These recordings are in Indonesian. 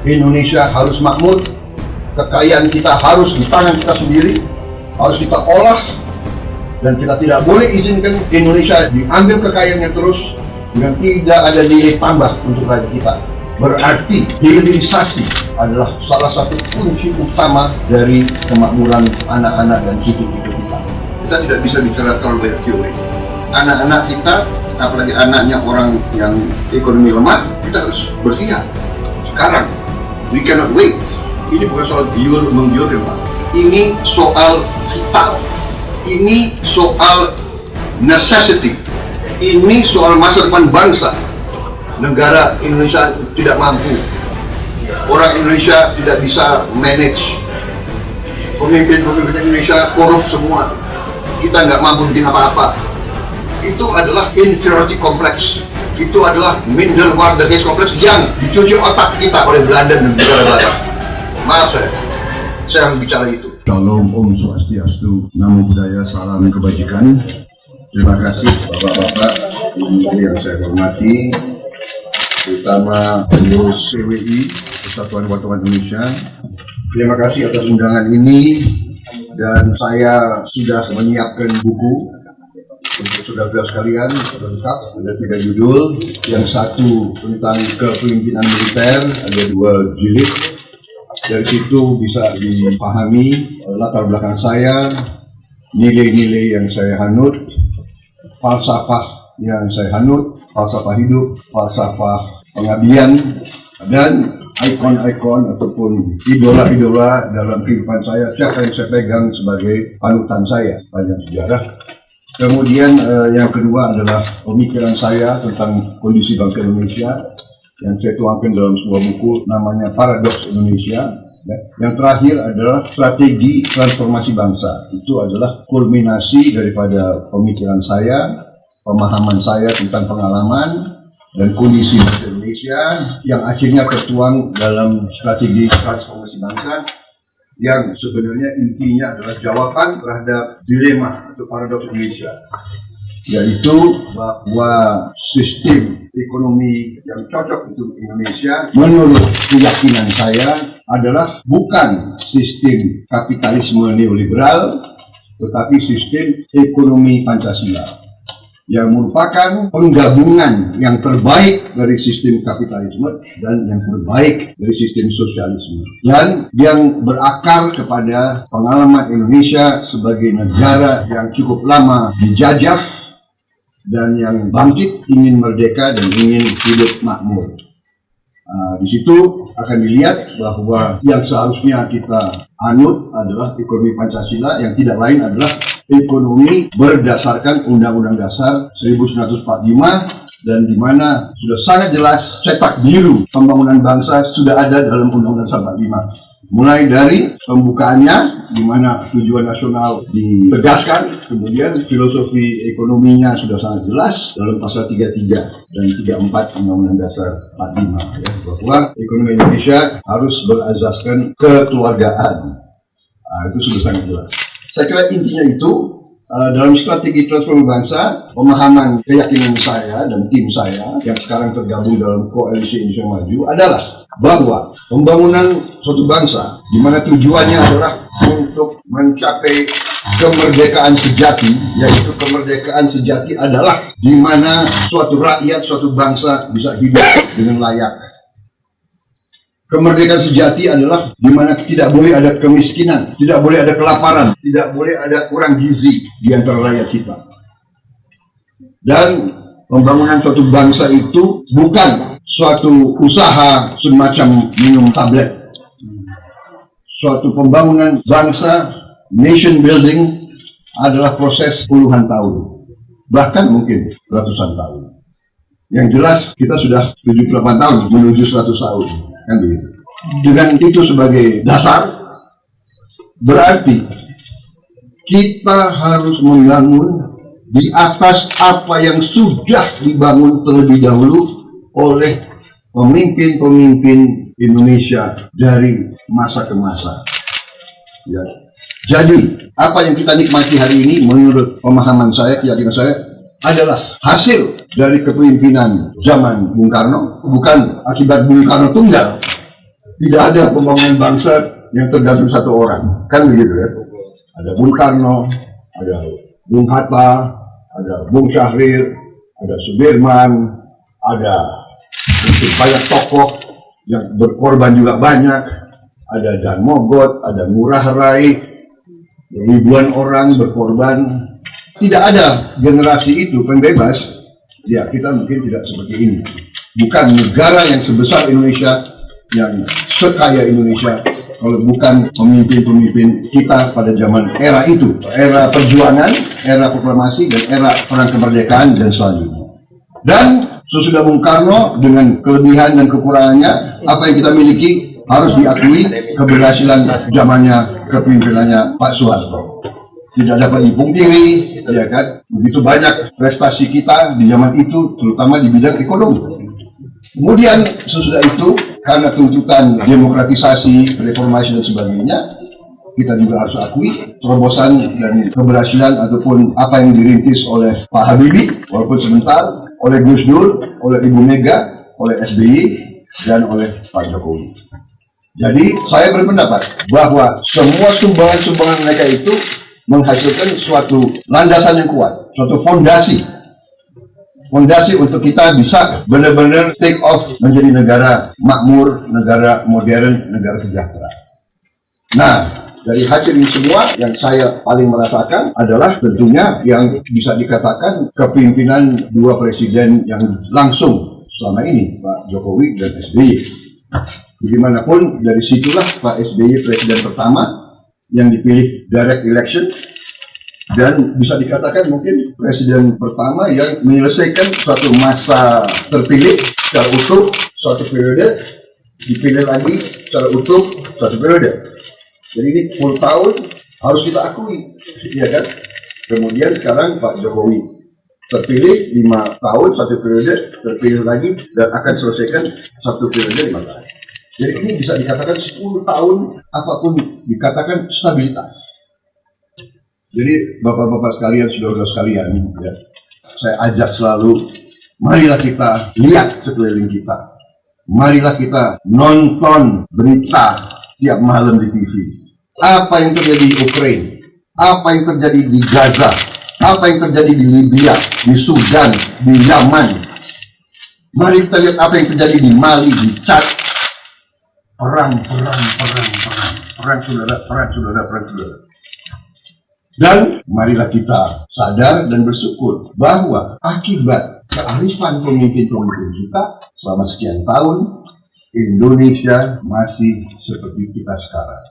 Indonesia harus makmur, kekayaan kita harus di tangan kita sendiri, harus kita olah, dan kita tidak boleh izinkan Indonesia diambil kekayaannya terus dengan tidak ada nilai tambah untuk rakyat kita. Berarti hilirisasi adalah salah satu kunci utama dari kemakmuran anak-anak dan cucu-cucu kita. Kita tidak bisa bicara terlalu banyak teori. Anak-anak kita, apalagi anaknya orang yang ekonomi lemah, kita harus berpihak. Sekarang, we cannot wait. Ini bukan soal menggiur, Pak. Ini soal vital. Ini soal necessity. Ini soal masa depan bangsa. Negara Indonesia tidak mampu. Orang Indonesia tidak bisa manage. Pemimpin-pemimpin Indonesia korup semua. Kita nggak mampu bikin apa-apa. Itu adalah inferiority complex. Itu adalah Minderwaardigheid complex yang dicuci otak kita oleh Belanda dan negara barat. Maaf saya bicara itu. Shalom, Om Swastiastu, Namo Buddhaya, salam kebajikan. Terima kasih Bapak-Bapak, Ibu yang saya hormati, terutama pengurus PWI, Persatuan Wartawan Indonesia. Terima kasih atas undangan ini, dan saya sudah menyiapkan buku untuk saudara-saudara sekalian, lengkap, ada 3 judul. Yang satu tentang kepemimpinan militer, ada 2 jilid. Dari situ bisa dipahami latar belakang saya, nilai-nilai yang saya anut, falsafah yang saya anut, falsafah hidup, falsafah pengabdian, dan ikon-ikon ataupun idola-idola dalam kehidupan saya, siapa yang saya pegang sebagai panutan saya sepanjang sejarah. Kemudian yang kedua adalah pemikiran saya tentang kondisi bangsa Indonesia yang saya tuangkan dalam sebuah buku namanya Paradoks Indonesia. Yang terakhir adalah strategi transformasi bangsa. Itu adalah kulminasi daripada pemikiran saya, pemahaman saya tentang pengalaman dan kondisi bangsa Indonesia yang akhirnya tertuang dalam strategi transformasi bangsa, yang sebenarnya intinya adalah jawaban terhadap dilema atau paradoks Indonesia, yaitu bahwa sistem ekonomi yang cocok untuk Indonesia menurut keyakinan saya adalah bukan sistem kapitalisme neoliberal, tetapi sistem ekonomi Pancasila yang merupakan penggabungan yang terbaik dari sistem kapitalisme dan yang terbaik dari sistem sosialisme, dan yang berakar kepada pengalaman Indonesia sebagai negara yang cukup lama dijajah dan yang bangkit ingin merdeka dan ingin hidup makmur. Di situ akan dilihat bahwa yang seharusnya kita anut adalah ekonomi Pancasila, yang tidak lain adalah ekonomi berdasarkan Undang-Undang Dasar 1945, dan di mana sudah sangat jelas cetak biru pembangunan bangsa sudah ada dalam Undang-Undang Dasar 45. Mulai dari pembukaannya, di mana tujuan nasional ditegaskan, kemudian filosofi ekonominya sudah sangat jelas dalam pasal 33 dan 34 Undang-Undang Dasar 45, ya, bahwa ekonomi Indonesia harus berasaskan kekeluargaan. Itu sudah sangat jelas. Saya kira intinya itu, dalam strategi transformasi bangsa, pemahaman keyakinan saya dan tim saya yang sekarang tergabung dalam Koalisi Indonesia Maju adalah bahwa pembangunan suatu bangsa di mana tujuannya adalah untuk mencapai kemerdekaan sejati, yaitu kemerdekaan sejati adalah di mana suatu rakyat, suatu bangsa bisa hidup dengan layak. Kemerdekaan sejati adalah di mana tidak boleh ada kemiskinan, tidak boleh ada kelaparan, tidak boleh ada kurang gizi di antara rakyat kita. Dan pembangunan suatu bangsa itu bukan suatu usaha semacam minum tablet. Suatu pembangunan bangsa, nation building, adalah proses puluhan tahun, bahkan mungkin ratusan tahun. Yang jelas kita sudah 78 tahun menuju 100 tahun, kan begitu. Dengan itu sebagai dasar, berarti kita harus membangun di atas apa yang sudah dibangun terlebih dahulu oleh pemimpin-pemimpin Indonesia dari masa ke masa. Ya. Jadi, apa yang kita nikmati hari ini menurut pemahaman saya, keyakinan saya, adalah hasil dari kepemimpinan zaman Bung Karno, bukan akibat Bung Karno tunggal, Tidak ada pembangunan bangsa yang tergantung satu orang, kan begitu ya. Ada Bung Karno, ada Bung Hatta, ada Bung Syahrir, ada Sudirman, ada banyak tokoh yang berkorban juga banyak, ada Jan Mogot, ada Ngurah Rai, ribuan orang berkorban. Tidak ada generasi itu pembebas, ya kita mungkin tidak seperti ini. Bukan negara yang sebesar Indonesia, yang sekaya Indonesia, kalau bukan pemimpin-pemimpin kita pada zaman era itu, era perjuangan, era proklamasi, dan era perang kemerdekaan dan selanjutnya. Dan sesudah Bung Karno dengan kelebihan dan kekurangannya, apa yang kita miliki harus diakui keberhasilan zamannya kepemimpinannya Pak Soeharto. Tidak dapat dipungkiri, ya kan? Begitu banyak prestasi kita di zaman itu, terutama di bidang ekonomi. Kemudian sesudah itu, karena tuntutan demokratisasi, reformasi dan sebagainya, kita juga harus akui terobosan dan keberhasilan ataupun apa yang dirintis oleh Pak Habibie, walaupun sebentar, oleh Gus Dur, oleh Ibu Mega, oleh SBY, dan oleh Pak Jokowi. Jadi saya berpendapat bahwa semua sumbangan-sumbangan mereka itu menghasilkan suatu landasan yang kuat, suatu fondasi untuk kita bisa benar-benar take off menjadi negara makmur, negara modern, negara sejahtera. Nah, dari hasil ini semua yang saya paling merasakan adalah tentunya yang bisa dikatakan kepemimpinan dua presiden yang langsung selama ini, Pak Jokowi dan SBY. Bagaimanapun dari situlah Pak SBY presiden pertama yang dipilih direct election, dan bisa dikatakan mungkin presiden pertama yang menyelesaikan suatu masa terpilih secara utuh, suatu periode, dipilih lagi secara utuh, suatu periode. Jadi ini 10 tahun harus kita akui, ya kan? Kemudian sekarang Pak Jokowi terpilih 5 tahun, satu periode, terpilih lagi, dan akan selesaikan satu periode 5 tahun. Jadi ini bisa dikatakan 10 tahun, apapun dikatakan stabilitas. Jadi bapak-bapak sekalian, saudara-saudara sekalian, ya, saya ajak selalu, marilah kita lihat sekeliling kita. Marilah kita nonton berita tiap malam di TV. Apa yang terjadi di Ukraina, apa yang terjadi di Gaza, apa yang terjadi di Libya, di Sudan, di Yaman. Mari kita lihat apa yang terjadi di Mali, di Chad. Perang, saudara. Dan marilah kita sadar dan bersyukur bahwa akibat kearifan pemimpin-pemimpin kita selama sekian tahun, Indonesia masih seperti kita sekarang.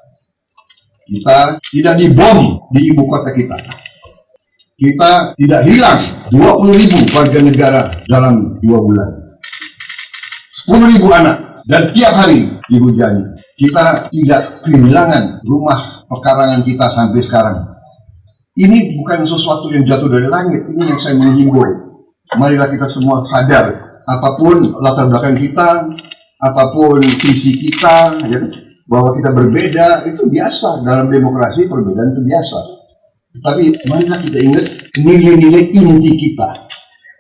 Kita tidak dibom di ibu kota kita. Kita tidak hilang 20.000 warga negara dalam 2 bulan. 10.000 anak. Dan tiap hari dihujani. Kita tidak kehilangan rumah pekarangan kita sampai sekarang. Ini bukan sesuatu yang jatuh dari langit. Ini yang saya menghimbau. Marilah kita semua sadar. Apapun latar belakang kita, apapun visi kita, ya, bahwa kita berbeda, itu biasa. Dalam demokrasi perbedaan itu biasa. Tapi marilah kita ingat nilai-nilai inti kita.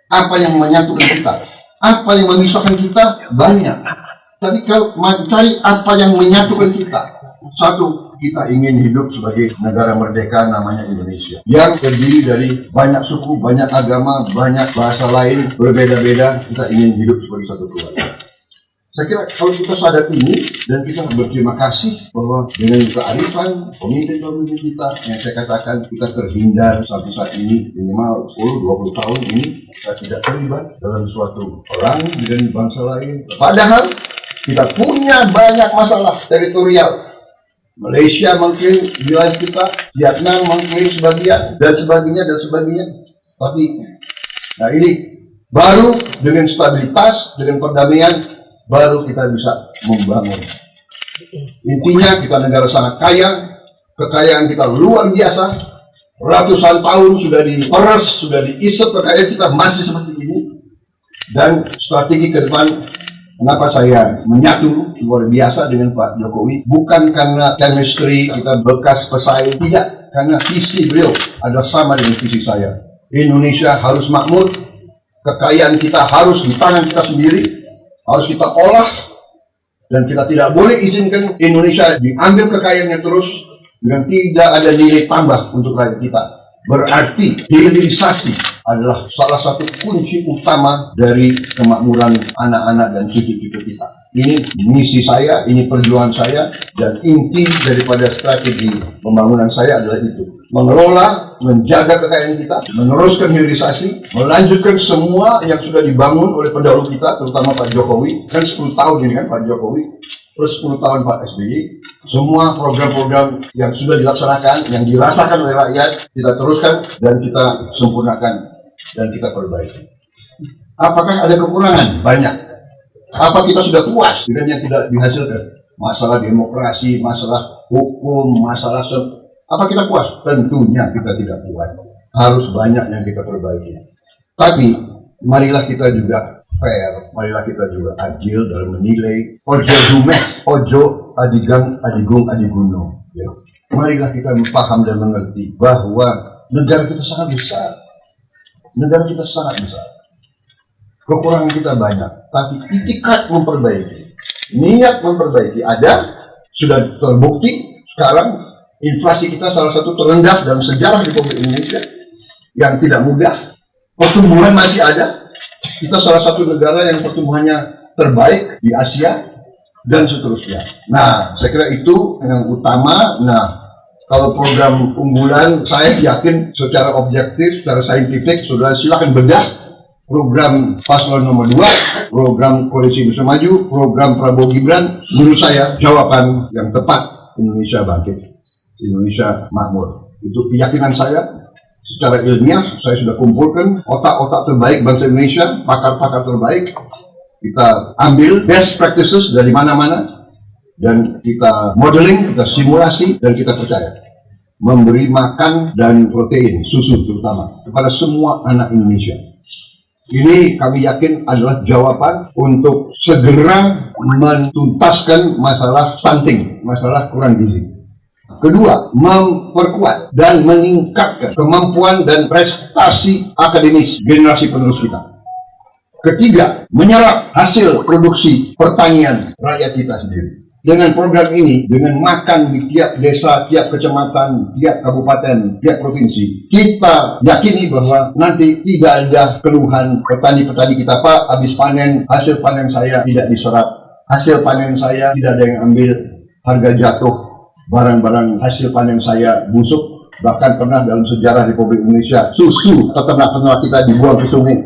Apa yang menyatukan kita. Apa yang memisahkan kita banyak. Tapi kalau cari apa yang menyatukan kita. Satu, kita ingin hidup sebagai negara merdeka namanya Indonesia. Yang terdiri dari banyak suku, banyak agama, banyak bahasa lain, berbeda-beda. Kita ingin hidup sebagai satu keluarga. Saya kira kalau kita sadar ini, dan kita berterima kasih bahwa dengan kearifan pemimpin-pemimpin kita, yang saya katakan kita terhindar sampai saat ini, minimal 10-20 tahun ini, kita tidak terlibat dalam suatu perang dengan bangsa lain. Padahal kita punya banyak masalah teritorial. Malaysia mengklaim wilayah kita, Vietnam mengklaim sebagian, dan sebagainya. Tapi, nah ini baru dengan stabilitas, dengan perdamaian, baru kita bisa membangun. Intinya kita negara sangat kaya, kekayaan kita luar biasa, ratusan tahun sudah diperes, sudah diisep kekayaan kita masih seperti ini. Dan strategi ke depan, kenapa saya menyatu luar biasa dengan Pak Jokowi? Bukan karena chemistry kita bekas pesaing, tidak. Karena visi beliau adalah sama dengan visi saya. Indonesia harus makmur, kekayaan kita harus di tangan kita sendiri, harus kita olah, Dan kita tidak boleh izinkan Indonesia diambil kekayaannya terus dengan tidak ada nilai tambah untuk rakyat kita. Berarti hilirisasi adalah salah satu kunci utama dari kemakmuran anak-anak dan cucu-cucu kita. Ini misi saya, ini perjuangan saya, dan inti daripada strategi pembangunan saya adalah itu. Mengelola, menjaga kekayaan kita, meneruskan hilirisasi, melanjutkan semua yang sudah dibangun oleh pendahulu kita, terutama Pak Jokowi. Kan 10 tahun ini kan Pak Jokowi, plus 10 tahun Pak SBY. Semua program-program yang sudah dilaksanakan, yang dirasakan oleh rakyat, kita teruskan dan kita sempurnakan dan kita perbaiki. Apakah ada kekurangan? Banyak. Apa kita sudah puas dengan yang tidak dihasilkan? Masalah demokrasi, masalah hukum, masalah apa kita puas? Tentunya kita tidak puas. Harus banyak yang kita perbaiki. Tapi marilah kita juga fair, marilah kita juga adil dalam menilai. Ojo dumeh, ojo adigang, adigung, adiguno. Ya. Marilah kita paham dan mengerti bahwa negara kita sangat besar. Negara kita sangat besar. Kekurangan kita banyak, tapi itikat memperbaiki, niat memperbaiki ada, sudah terbukti sekarang. Inflasi kita salah satu terendah dalam sejarah Republik Indonesia yang tidak mudah. Pertumbuhan masih ada. Kita salah satu negara yang pertumbuhannya terbaik di Asia dan seterusnya. Nah, saya kira itu yang utama. Nah, kalau program unggulan, saya yakin secara objektif, secara saintifik, saudara silakan bedah program paslon nomor 2, program Koalisi Indonesia Maju, program Prabowo Gibran. Menurut saya jawaban yang tepat, Indonesia bangkit. Indonesia makmur. Itu keyakinan saya. Secara ilmiah saya sudah kumpulkan otak-otak terbaik bangsa Indonesia, pakar-pakar terbaik. Kita ambil best practices dari mana-mana dan kita modeling, kita simulasi, dan kita percaya memberi makan dan protein, susu terutama, kepada semua anak Indonesia. Ini kami yakin adalah jawaban untuk segera menuntaskan masalah stunting, masalah kurang gizi. Kedua, memperkuat dan meningkatkan kemampuan dan prestasi akademis generasi penerus kita. Ketiga, menyerap hasil produksi pertanian rakyat kita sendiri. Dengan program ini, dengan makan di tiap desa, tiap kecamatan, tiap kabupaten, tiap provinsi, kita yakini bahwa nanti tidak ada keluhan petani-petani kita, Pak, habis panen, hasil panen saya tidak diserap, hasil panen saya tidak ada yang ambil, harga jatuh, barang-barang hasil panen saya busuk. Bahkan pernah dalam sejarah Republik Indonesia susu peternak-peternak kita dibuang ke sungai.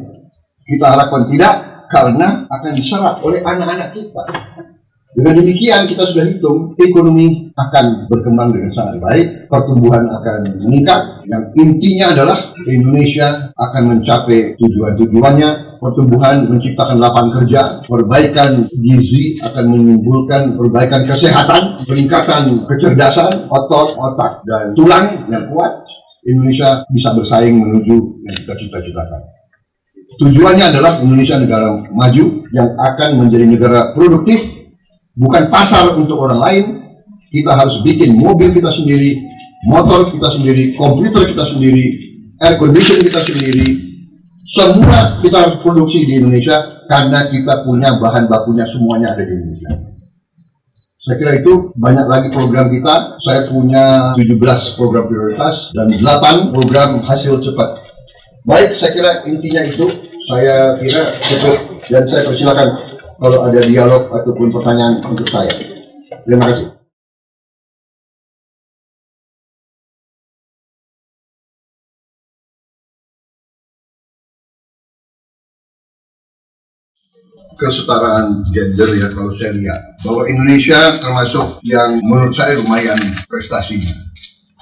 Kita harapkan tidak, karena akan diserap oleh anak-anak kita. Dengan demikian kita sudah hitung ekonomi akan berkembang dengan sangat baik, pertumbuhan akan meningkat. Yang intinya adalah Indonesia akan mencapai tujuan-tujuannya. Pertumbuhan menciptakan lapangan kerja, perbaikan gizi akan menimbulkan perbaikan kesehatan, peningkatan kecerdasan, otot, otak, dan tulang yang kuat. Indonesia bisa bersaing menuju yang kita cita-citakan. Tujuannya adalah Indonesia negara maju yang akan menjadi negara produktif, bukan pasar untuk orang lain. Kita harus bikin mobil kita sendiri, motor kita sendiri, komputer kita sendiri, air conditioner kita sendiri. Semua kita harus produksi di Indonesia karena kita punya bahan bakunya, semuanya ada di Indonesia. Saya kira itu banyak lagi program kita. Saya punya 17 program prioritas dan 8 program hasil cepat. Baik, saya kira intinya itu. Saya kira cukup dan saya persilakan kalau ada dialog ataupun pertanyaan untuk saya. Terima kasih. Kesetaraan gender ya, kalau saya lihat bahwa Indonesia termasuk yang menurut saya lumayan prestasinya.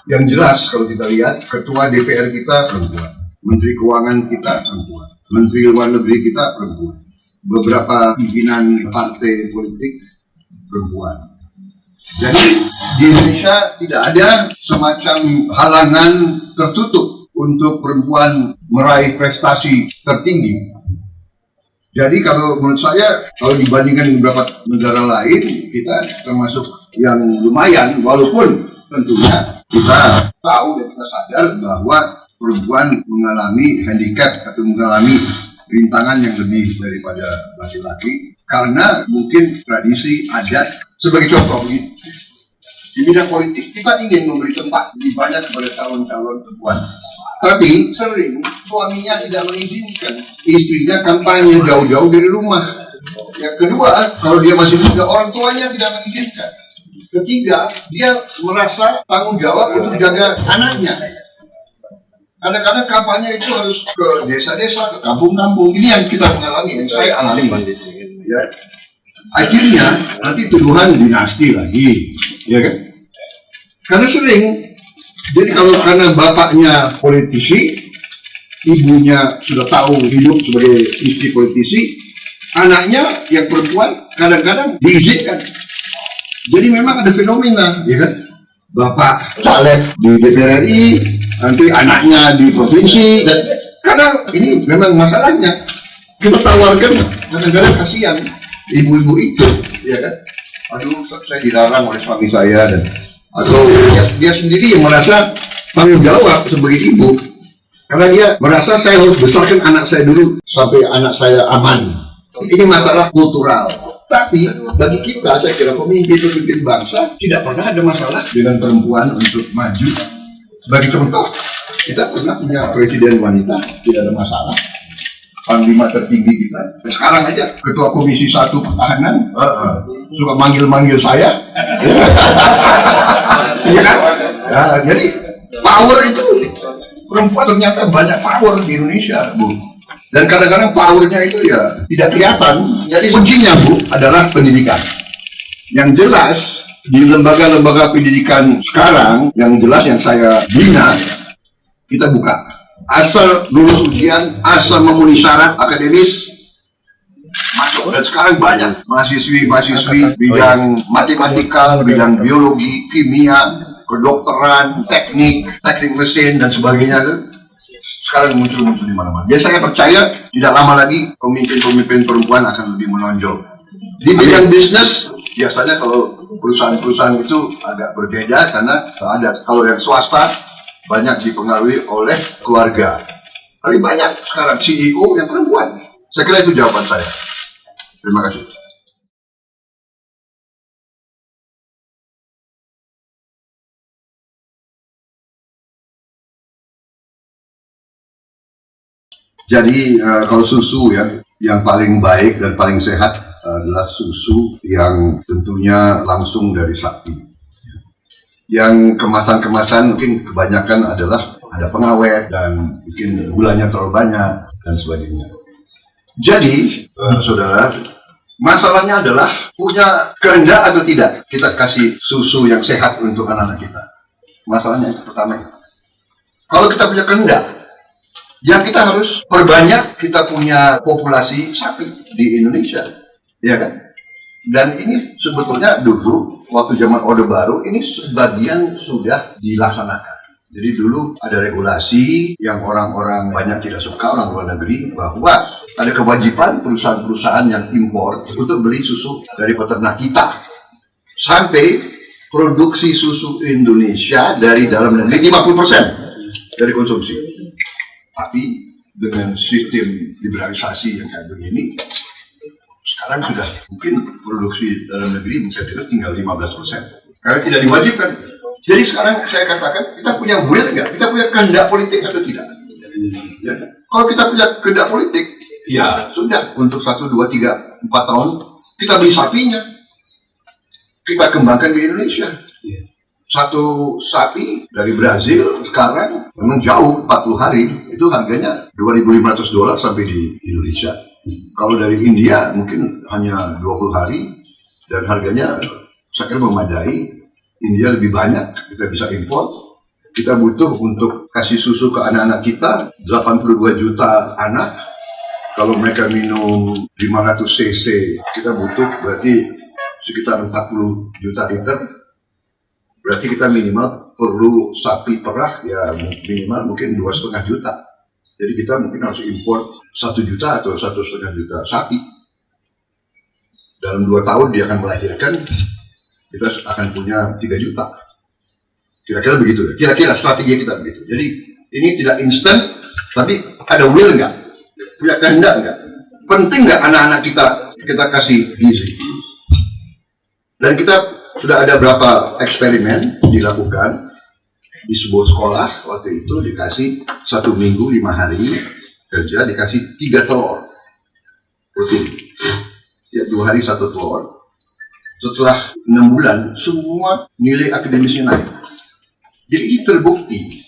Yang jelas kalau kita lihat ketua DPR kita perempuan, menteri keuangan kita perempuan, menteri luar negeri kita perempuan, beberapa pimpinan partai politik perempuan. Jadi di Indonesia tidak ada semacam halangan tertutup untuk perempuan meraih prestasi tertinggi. Jadi kalau menurut saya, kalau dibandingkan beberapa negara lain, kita termasuk yang lumayan, walaupun tentunya kita tahu dan kita sadar bahwa perempuan mengalami handicap atau mengalami rintangan yang lebih daripada laki-laki karena mungkin tradisi adat. Sebagai contoh begini, di bidang politik kita ingin memberi tempat lebih banyak kepada calon-calon perempuan, tapi sering suaminya tidak mengizinkan istrinya kampanye jauh-jauh dari rumah. Yang kedua, kalau dia masih muda, orang tuanya tidak mengizinkan. Ketiga, dia merasa tanggung jawab untuk jaga anaknya. Kadang-kadang kampanye itu harus ke desa-desa, ke kampung-kampung. Ini yang kita mengalami, yang saya alami. Ya. Akhirnya nanti tuduhan dinasti lagi, ya kan? Karena sering, jadi kalau karena bapaknya politisi, ibunya sudah tahu hidup sebagai istri politisi, anaknya yang perempuan kadang-kadang diizinkan. Jadi memang ada fenomena, ya kan? Bapak caleg di DPR RI, nanti anaknya di provinsi, dan kadang ini memang masalahnya. Kita tawarkan, kadang-kadang kasihan ibu-ibu itu, ya kan? Aduh, saya dilarang oleh suami saya, dan atau dia sendiri yang merasa tanggung jawab sebagai ibu, karena dia merasa saya harus besarkan anak saya dulu sampai anak saya aman. Ini masalah kultural. Tapi bagi kita, saya kira pemimpin bangsa tidak pernah ada masalah dengan perempuan untuk maju. Sebagai contoh, kita pernah punya presiden wanita, tidak ada masalah. Panglima tertinggi kita. Sekarang aja Ketua Komisi 1 Pertahanan suka manggil-manggil saya. Iya kan? Ya, jadi power itu perempuan ternyata banyak power di Indonesia, Bu. Dan kadang-kadang powernya itu ya tidak kelihatan. Jadi kuncinya, Bu, adalah pendidikan. Yang jelas di lembaga-lembaga pendidikan sekarang, yang jelas yang saya bina, kita buka. Asal lulus ujian, asal memenuhi syarat akademis, masuk. Dan sekarang banyak mahasiswi bidang matematika, bidang biologi, kimia, kedokteran, teknik mesin dan sebagainya. Sekarang muncul di mana-mana. Jadi saya percaya tidak lama lagi pemimpin perempuan akan lebih menonjol. Di bidang bisnis, biasanya kalau perusahaan-perusahaan itu agak berbeda karena ada, kalau yang swasta banyak dipengaruhi oleh keluarga. Tapi banyak sekarang CEO yang perempuan. Saya kira itu jawaban saya. Terima kasih. Jadi kalau susu ya, yang paling baik dan paling sehat adalah susu yang tentunya langsung dari sapi. Yang kemasan-kemasan mungkin kebanyakan adalah ada pengawet dan mungkin gulanya terlalu banyak dan sebagainya. Jadi, saudara, masalahnya adalah punya kehendak atau tidak kita kasih susu yang sehat untuk anak-anak kita. Masalahnya itu pertama. Kalau kita punya kehendak, ya kita harus perbanyak kita punya populasi sapi di Indonesia, ya kan? Dan ini sebetulnya dulu waktu zaman Orde Baru ini sebagian sudah dilaksanakan. Jadi dulu ada regulasi yang orang-orang banyak tidak suka, orang luar negeri, bahwa ada kewajiban perusahaan-perusahaan yang impor untuk beli susu dari peternak kita. Sampai produksi susu Indonesia dari dalam negeri 50% dari konsumsi. Tapi dengan sistem liberalisasi yang kayak begini, sekarang sudah mungkin produksi dalam negeri bisa tinggal 15%. Karena tidak diwajibkan. Jadi sekarang saya katakan, kita punya will nggak? Kita punya kehendak politik atau tidak? Ya. Kalau kita punya kehendak politik, ya sudah, untuk 1, 2, 3, 4 tahun, kita beli sapinya. Kita kembangkan di Indonesia. Satu sapi dari Brazil sekarang memang jauh, 40 hari, itu harganya $2.500 sampai di Indonesia. Kalau dari India mungkin hanya 20 hari, dan harganya saya kira memadai. India lebih banyak, kita bisa impor. Kita butuh untuk kasih susu ke anak-anak kita, 82 juta anak. Kalau mereka minum 500 cc, kita butuh berarti sekitar 40 juta liter. Berarti kita minimal perlu sapi perah, ya minimal mungkin 2,5 juta. Jadi kita mungkin harus impor 1 juta atau 1,5 juta sapi. Dalam 2 tahun dia akan melahirkan, kita akan punya 3 juta. Kira-kira begitu ya. Kira-kira strategi kita begitu. Jadi ini tidak instan, tapi ada will nggak? punya kehendak nggak? Penting nggak anak-anak kita kasih gizi? Dan kita sudah ada berapa eksperimen dilakukan di sebuah sekolah. Waktu itu dikasih 1 minggu 5 hari kerja, dikasih 3 telur rutin, tiap 2 hari 1 telur. Setelah 6 bulan semua nilai akademisnya naik. Jadi ini terbukti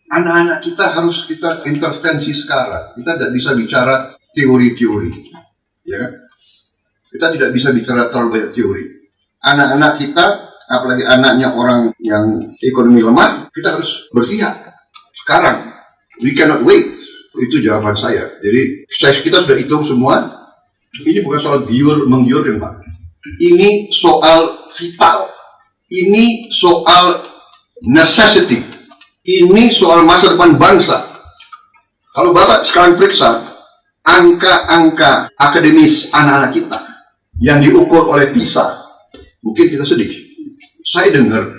anak-anak kita harus kita intervensi sekarang. Kita tidak bisa bicara teori-teori, ya kan? Kita tidak bisa bicara terlalu banyak teori. Anak-anak kita, apalagi anaknya orang yang ekonomi lemah, kita harus berpihak sekarang. We cannot wait. Itu jawaban saya. Jadi kita sudah hitung semua. Ini bukan soal menggiurkan, Pak. Ini soal vital. Ini soal necessity. Ini soal masa depan bangsa. Kalau Bapak sekarang periksa angka-angka akademis anak-anak kita yang diukur oleh PISA, mungkin kita sedih. Saya dengar,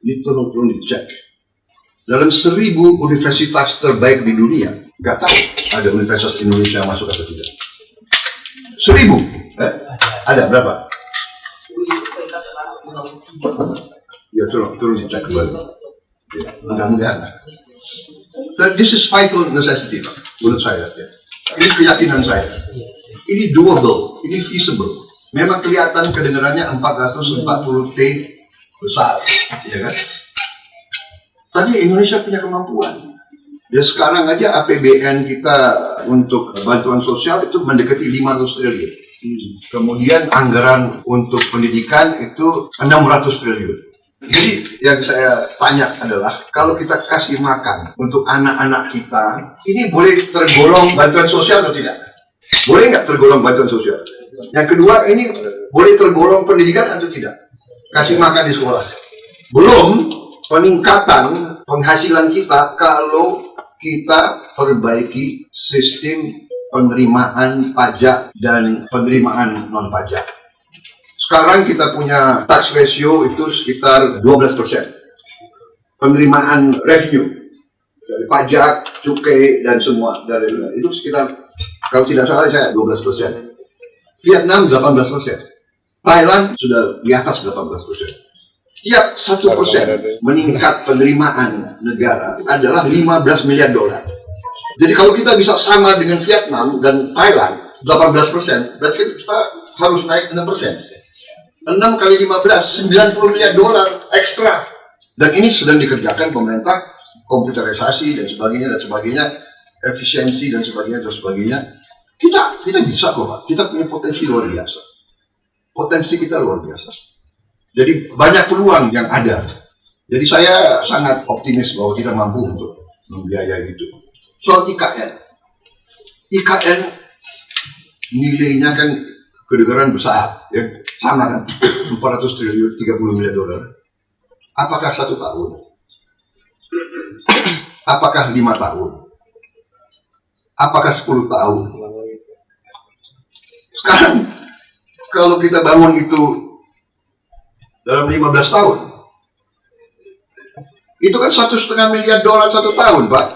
ini tolong dicek. Dalam 1000 universitas terbaik di dunia, nggak tahu ada Universitas Indonesia masuk atau tidak. 1000, ada berapa? Ya tolong dicek kembali. Ya, mudah-mudahan. Dan this is vital necessity, Pak, menurut saya. Ya. Ini keyakinan saya. Ini doable, ini feasible. Memang kelihatan kedengarannya 440 T besar, ya kan? Tadi Indonesia punya kemampuan. Ya sekarang aja APBN kita untuk bantuan sosial itu mendekati 500 triliun. Kemudian anggaran untuk pendidikan itu 600 triliun. Jadi yang saya tanya adalah, kalau kita kasih makan untuk anak-anak kita, ini boleh tergolong bantuan sosial atau tidak? Boleh nggak tergolong bantuan sosial? Yang kedua, ini boleh tergolong pendidikan atau tidak? Kasih makan di sekolah. Belum peningkatan penghasilan kita kalau kita perbaiki sistem penerimaan pajak dan penerimaan non-pajak. Sekarang kita punya tax ratio itu sekitar 12%. Penerimaan revenue dari pajak, cukai dan semua dari itu sekitar, kalau tidak salah saya 12%. Vietnam 18%. Thailand sudah di atas 18%. Tiap 1% meningkat penerimaan negara adalah 15 miliar dolar. Jadi kalau kita bisa sama dengan Vietnam dan Thailand 18%, berarti kita harus naik 6%. 6 kali 15, 90 miliar dolar ekstra. Dan ini sedang dikerjakan pemerintah, komputerisasi dan sebagainya, efisiensi dan sebagainya. Kita bisa kok, Pak. Kita punya potensi luar biasa. Potensi kita luar biasa. Jadi banyak peluang yang ada. Jadi saya sangat optimis bahwa kita mampu untuk membiayai itu. Soal IKN. IKN nilainya kan kedengaran besar, ya, sama kan, 400 triliun, 30 miliar dolar. Apakah 1 tahun? Apakah 5 tahun? Apakah 10 tahun? Sekarang, kalau kita bangun itu dalam 15 tahun, itu kan 1,5 miliar dolar 1 tahun, Pak.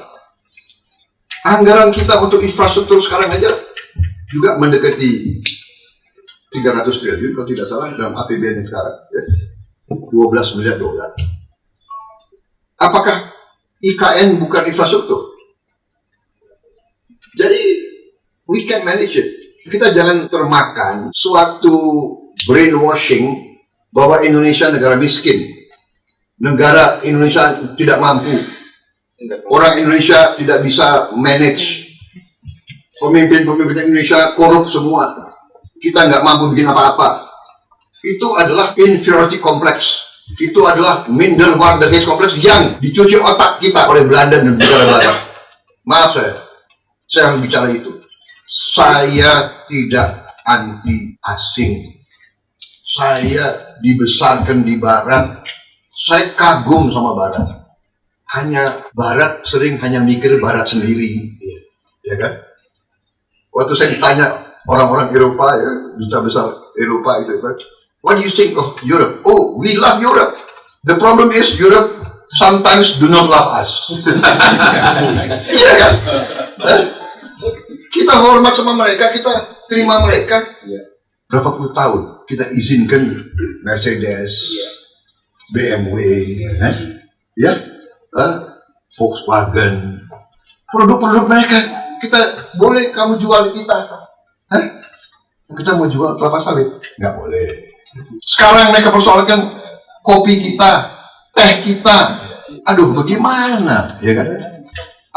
Anggaran kita untuk infrastruktur sekarang aja juga mendekati 300 triliun kalau tidak salah dalam APBN yang sekarang, ya. 12 miliar dolar. Apakah IKN bukan infrastruktur? Jadi we can manage it. Kita jangan termakan suatu brainwashing bahwa Indonesia negara miskin, negara Indonesia tidak mampu, orang Indonesia tidak bisa manage, pemimpin-pemimpin Indonesia korup semua, kita nggak mampu bikin apa-apa. Itu adalah inferiority complex. Itu adalah minderwaardigheid complex yang dicuci otak kita oleh Belanda dan negara Barat. Maaf saya harus bicara itu. Saya tidak anti asing. Saya dibesarkan di Barat. Saya kagum sama Barat. Hanya Barat sering hanya mikir Barat sendiri, ya kan? Waktu saya ditanya orang-orang Eropa, ya, duta besar Eropa itu, what do you think of Europe? Oh, we love Europe. The problem is Europe sometimes do not love us. Iya kan? kita hormat sama mereka, kita terima mereka. Berapa puluh tahun kita izinkan Mercedes, BMW, Volkswagen, produk-produk mereka. Kita boleh kamu jual kita. Kita mau jual kelapa sawit, nggak boleh. Sekarang mereka persoalkan kopi kita, teh kita. Aduh, bagaimana, ya kan?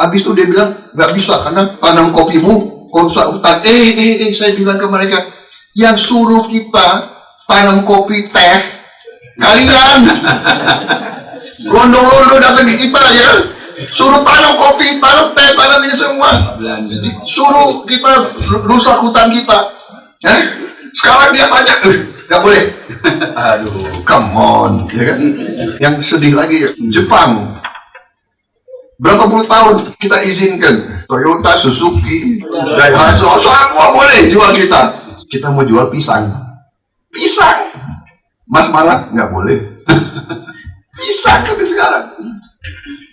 Habis itu dia bilang nggak bisa karena tanam kopimu rusak hutan. Saya bilang ke mereka, yang suruh kita tanam kopi teh kalian. Londo-londo datang ke kita, ya kan? Suruh tanam kopi, tanam teh, tanam ini semua. Suruh kita rusak hutan kita. Sekarang dia tanya, nggak boleh. Aduh, come on, ya kan? Yang sedih lagi, Jepang. Berapa puluh tahun kita izinkan Toyota, Suzuki, Daihatsu, semua boleh jual kita. Kita mau jual pisang, Mas Malak nggak boleh. Pisang sampai sekarang.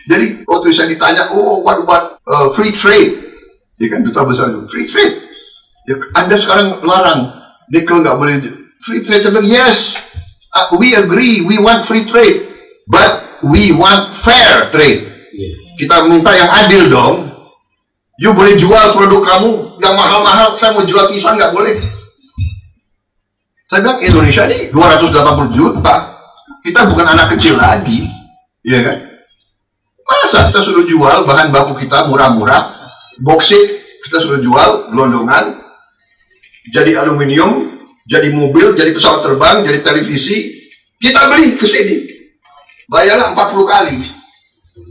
Jadi waktu saya ditanya, what free trade, ya kan, duta besar itu free trade. Ya, Anda sekarang larang nikel nggak boleh free trade. Tapi yes, we agree, we want free trade, but we want fair trade. Kita minta yang adil dong. You boleh jual produk kamu yang mahal-mahal, saya mau jual pisang nggak boleh. Saya bilang Indonesia ini 280 juta, kita bukan anak kecil lagi, ya kan? Masa kita suruh jual bahan baku kita murah-murah, boksit kita suruh jual gelondongan, jadi aluminium, jadi mobil, jadi pesawat terbang, jadi televisi, kita beli ke sini, bayarlah 40 kali.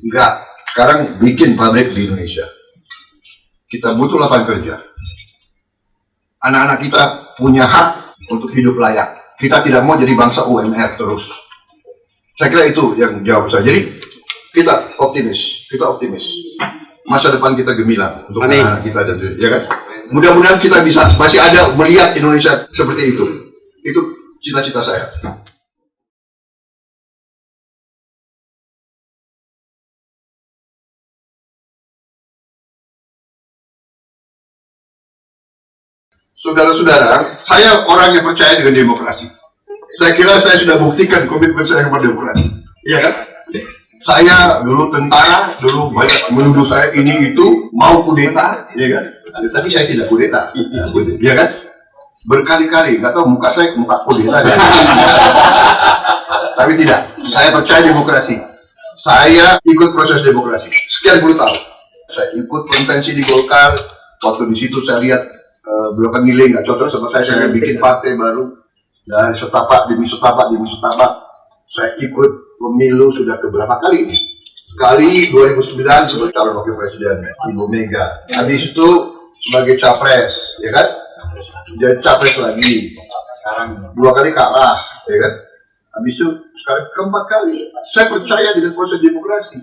Enggak, sekarang bikin pabrik di Indonesia. Kita butuh lapangan kerja. Anak-anak kita punya hak untuk hidup layak. Kita tidak mau jadi bangsa UMR terus. Saya kira itu yang jawab saya. Jadi kita optimis. Masa depan kita gemilang untuk anak-anak kita dan ya kan. Mudah-mudahan kita bisa masih ada melihat Indonesia seperti itu. Itu cita-cita saya. Saudara-saudara, saya orang yang percaya dengan demokrasi. Saya kira saya sudah buktikan komitmen saya kepada demokrasi. Iya kan? Saya dulu tentara, dulu banyak menuduh saya ini itu mau kudeta, ya kan? Ya, tapi saya tidak kudeta, ya kan? Berkali-kali, nggak tahu muka saya muka kudeta. Tapi tidak, saya percaya demokrasi. Saya ikut proses demokrasi sekian puluh tahun. Saya ikut konvensi di Golkar. Waktu di situ saya lihat beberapa nilai nggak cocok sama saya bikin partai baru dari setapak demi setapak. Saya ikut pemilu sudah keberapa kali? Sekali 2009 sebagai calon wakil presiden Ibu Mega. Habis itu sebagai capres, ya kan? Jadi capres lagi. Sekarang 2 kali kalah, ya kan? Habis itu sekarang keempat kali. Saya percaya dengan proses demokrasi.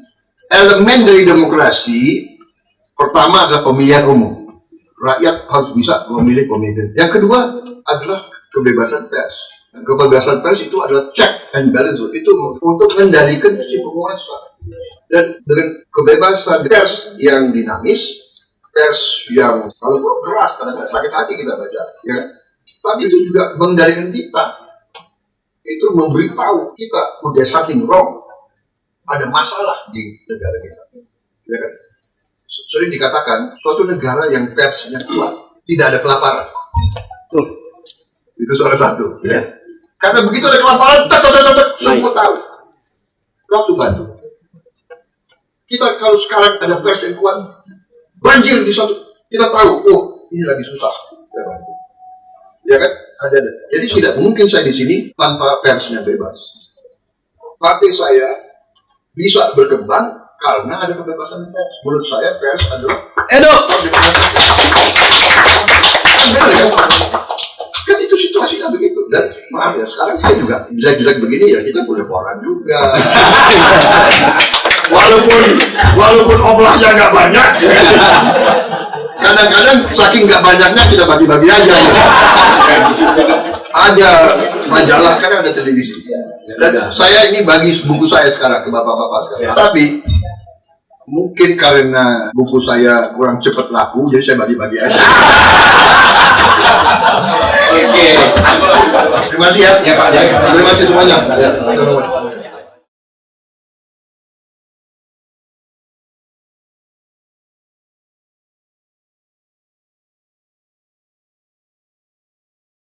Elemen dari demokrasi pertama adalah pemilihan umum. Rakyat harus bisa memilih pemimpin. Yang kedua adalah kebebasan pers. Kebebasan pers itu adalah check and balance. Itu untuk mengendalikan si penguasa. Dan dengan kebebasan pers yang dinamis, pers yang kalau keras, kadang sakit hati kita baca, ya. Tapi itu juga mengendalikan kita. Itu memberitahu kita udah something wrong, ada masalah di negara kita, ya kan? Sering dikatakan suatu negara yang persnya kuat tidak ada kelaparan. Itu salah satu, ya. Karena begitu ada kelaparan, semua tahu. Langsung bantu. Kita kalau sekarang ada pers yang kuat, banjir di suatu, kita tahu, ini lagi susah. Ya kan? Ada. Jadi tidak mungkin saya di sini tanpa persnya bebas. Partai saya bisa berkembang karena ada kebebasan pers. Menurut saya pers adalah kan itu situasinya begitu. Dan maaf ya, sekarang saya juga jelek-jelek begini ya, kita punya koran juga. walaupun oblaknya nggak banyak, kadang-kadang saking nggak banyaknya kita bagi-bagi aja. Ada majalah, kan ada televisi. Dan saya ini bagi buku saya sekarang ke bapak-bapak sekarang. Tapi Mungkin karena buku saya kurang cepat laku, jadi saya bagi-bagi aja. Oke. Terima kasih ya. Ya, Pak. Terima kasih semuanya. Ya,